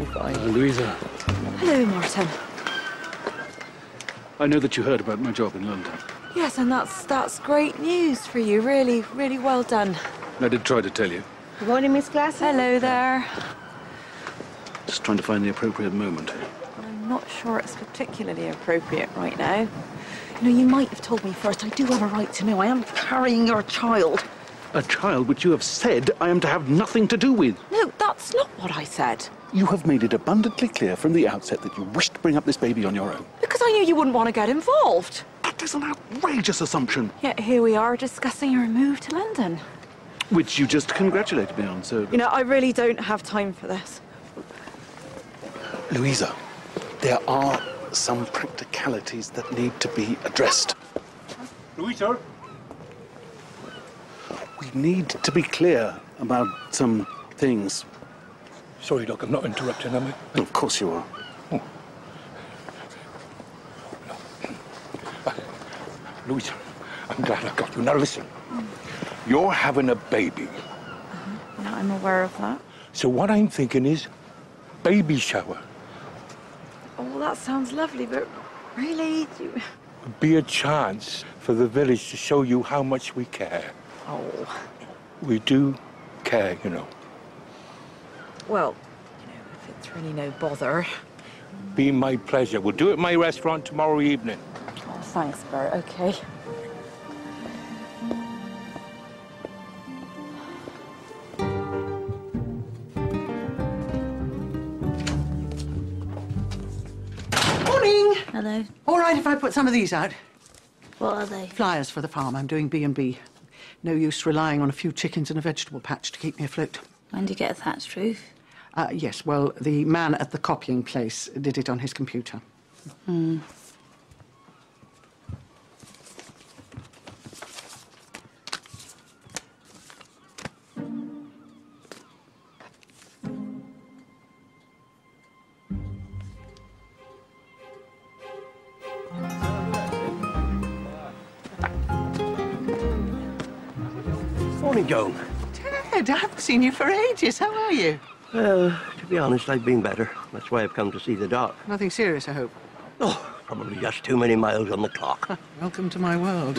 be fine. Louisa. Hello, Martin. I know that you heard about my job in London. Yes, and that's great news for you. Really, really well done. I did try to tell you. Good morning, Miss Glass. Hello there. Just trying to find the appropriate moment. I'm not sure it's particularly appropriate right now. You know, you might have told me first. I do have a right to know. I am carrying your child. A child which you have said I am to have nothing to do with. No, that's not what I said. You have made it abundantly clear from the outset that you wish to bring up this baby on your own. Because I knew you wouldn't want to get involved. That is an outrageous assumption. Yet here we are discussing your move to London. Which you just congratulated me on, so... You know, I really don't have time for this. Louisa, there are some practicalities that need to be addressed. Louisa? We need to be clear about some things. Sorry, Doc, I'm not interrupting, am I? Of course you are. Oh. Louisa, I'm glad I got you. Now listen, you're having a baby. Yeah, I'm aware of that. So what I'm thinking is baby shower. Oh, well, that sounds lovely, but really... Would be a chance for the village to show you how much we care. Oh. We do care, you know. Well, you know, if it's really no bother. Be my pleasure. We'll do it at my restaurant tomorrow evening. Oh, thanks, Bert. Okay. Morning. Hello. All right if I put some of these out? What are they? Flyers for the farm. I'm doing B&B. No use relying on a few chickens and a vegetable patch to keep me afloat. When do you get a thatched roof? Yes, well, the man at the copying place did it on his computer. Hmm. Morning, Joan. Ted, I haven't seen you for ages. How are you? To be honest, I've been better. That's why I've come to see the doc. Nothing serious, I hope. Oh, probably just too many miles on the clock. Welcome to my world.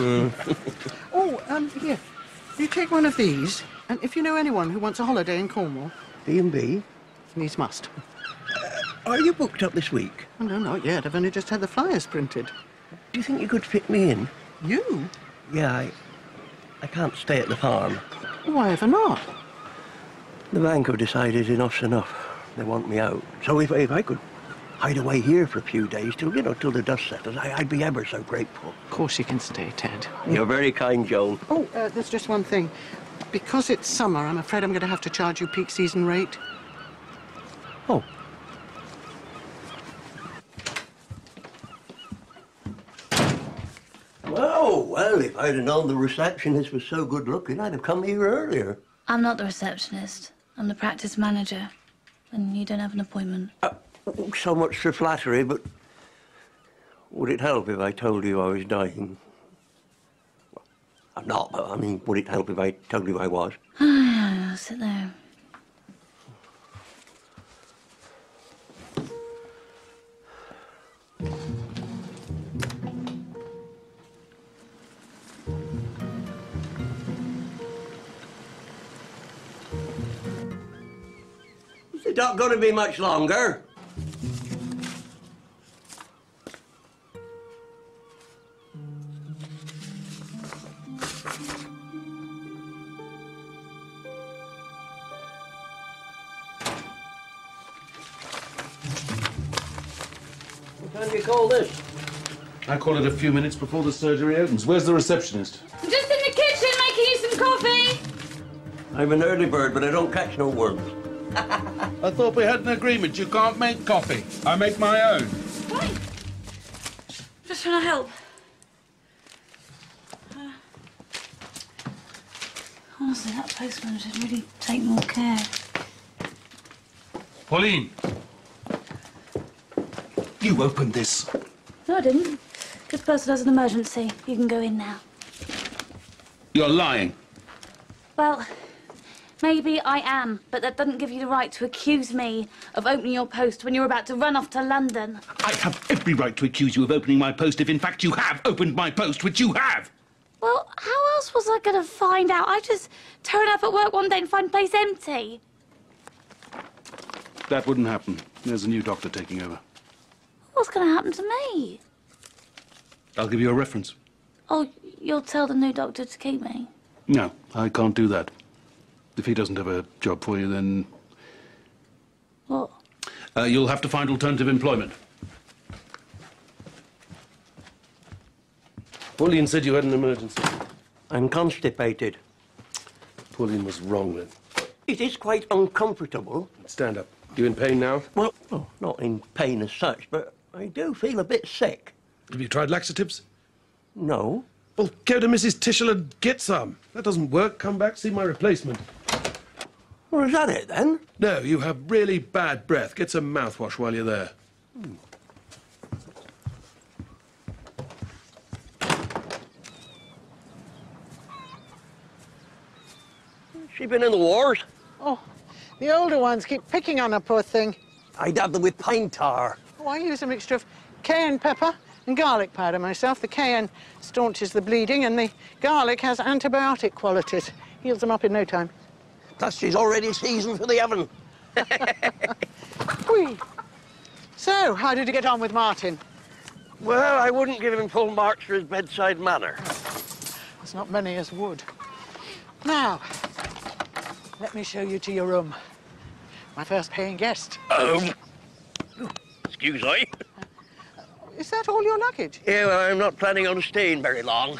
Here. You take one of these, and if you know anyone who wants a holiday in Cornwall... B&B? Needs must. Are you booked up this week? Oh, no, not yet. I've only just had the flyers printed. Do you think you could fit me in? You? Yeah, I can't stay at the farm. Why ever not? The bank have decided enough's enough. They want me out. So if I could hide away here for a few days till the dust settles, I'd be ever so grateful. Of course you can stay, Ted. You're very kind, Joan. Oh, there's just one thing. Because it's summer, I'm afraid I'm going to have to charge you peak season rate. Oh. Well, if I'd have known the receptionist was so good-looking, I'd have come here earlier. I'm not the receptionist. I'm the practice manager. And you don't have an appointment. So much for flattery, but would it help if I told you I was dying? Well, I'm not, but I mean, would it help if I told you I was? I'll sit there. It's not going to be much longer. What time do you call this? I call it a few minutes before the surgery opens. Where's the receptionist? I'm just in the kitchen making you some coffee. I'm an early bird, but I don't catch no worms. I thought we had an agreement. You can't make coffee. I make my own. Fine. Just trying to help. Honestly, that postman should really take more care. Pauline! You opened this. No, I didn't. This person has an emergency. You can go in now. You're lying. Well, Maybe I am, but that doesn't give you the right to accuse me of opening your post when you're about to run off to London. I have every right to accuse you of opening my post if, in fact, you have opened my post, which you have. Well, how else was I going to find out? I just turn up at work one day and find the place empty. That wouldn't happen. There's a new doctor taking over. What's going to happen to me? I'll give you a reference. Oh, you'll tell the new doctor to keep me? No, I can't do that. If he doesn't have a job for you, then... What? You'll have to find alternative employment. Pauline said you had an emergency. I'm constipated. Pauline was wrong then. It is quite uncomfortable. Stand up. You in pain now? Well, not in pain as such, but I do feel a bit sick. Have you tried laxatives? No. Well, go to Mrs. Tischel and get some. That doesn't work. Come back, see my replacement. Well, is that it then? No, you have really bad breath. Get some mouthwash while you're there. She been in the wars? Oh, the older ones keep picking on her, poor thing. I dab them with pine tar. Oh, I use a mixture of cayenne pepper and garlic powder myself. The cayenne staunches the bleeding and the garlic has antibiotic qualities. Heals them up in no time. Plus, she's already seasoned for the oven. Whee. So, how did you get on with Martin? Well, I wouldn't give him full marks for his bedside manner. There's not many as would. Now, let me show you to your room. My first paying guest. Excuse me. Is that all your luggage? Yeah, well, I'm not planning on staying very long.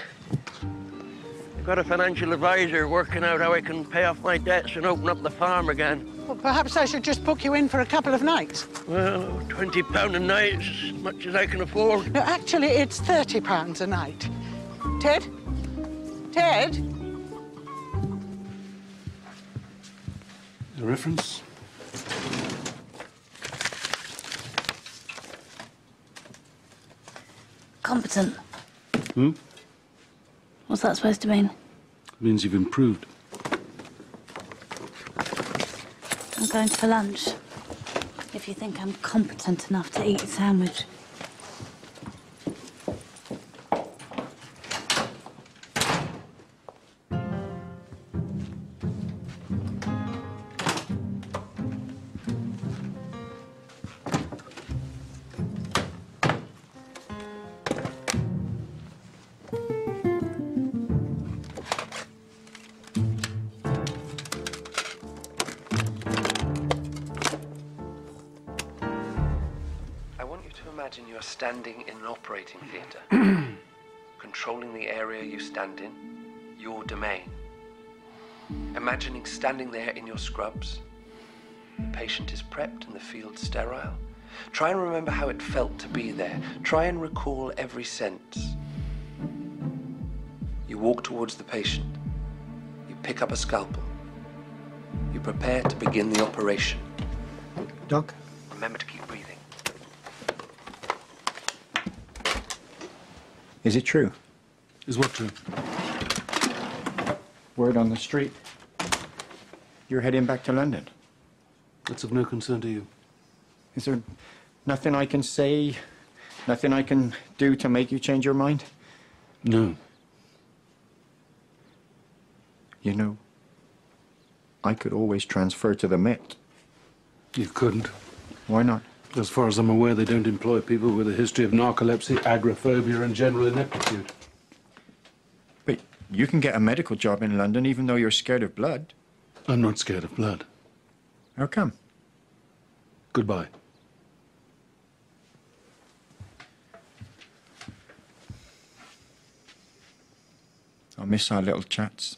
I've got a financial advisor working out how I can pay off my debts and open up the farm again. Well, perhaps I should just book you in for a couple of nights. Well, £20 a night is as much as I can afford. No, actually, it's £30 a night. Ted? Ted? A reference? Competent. Hmm? What's that supposed to mean? Means you've improved. I'm going for lunch. If you think I'm competent enough to eat a sandwich. Imagine you're standing in an operating theatre, controlling the area you stand in, your domain. Imagining standing there in your scrubs. The patient is prepped and the field sterile. Try and remember how it felt to be there. Try and recall every sense. You walk towards the patient. You pick up a scalpel. You prepare to begin the operation. Doc? Remember to keep breathing. Is it true? Is what true? Word on the street. You're heading back to London. That's of no concern to you. Is there nothing I can say, nothing I can do to make you change your mind? No. You know, I could always transfer to the Met. You couldn't. Why not? As far as I'm aware, they don't employ people with a history of narcolepsy, agoraphobia, and general ineptitude. But you can get a medical job in London even though you're scared of blood. I'm not scared of blood. How come? Goodbye. I'll miss our little chats.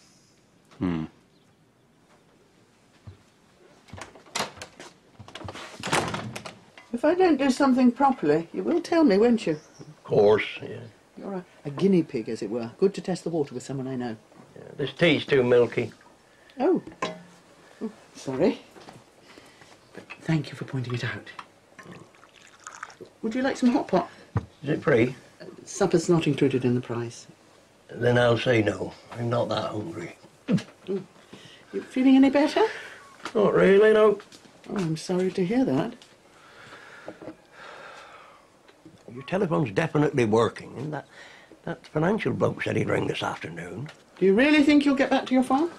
If I don't do something properly, you will tell me, won't you? Of course, yeah. You're a guinea pig, as it were. Good to test the water with someone I know. Yeah, this tea's too milky. Oh. Oh, sorry. But thank you for pointing it out. Would you like some hot pot? Is it free? Supper's not included in the price. Then I'll say no. I'm not that hungry. You feeling any better? Not really, no. Oh, I'm sorry to hear that. Your telephone's definitely working. And that financial bloke said he'd ring this afternoon. Do you really think you'll get back to your farm?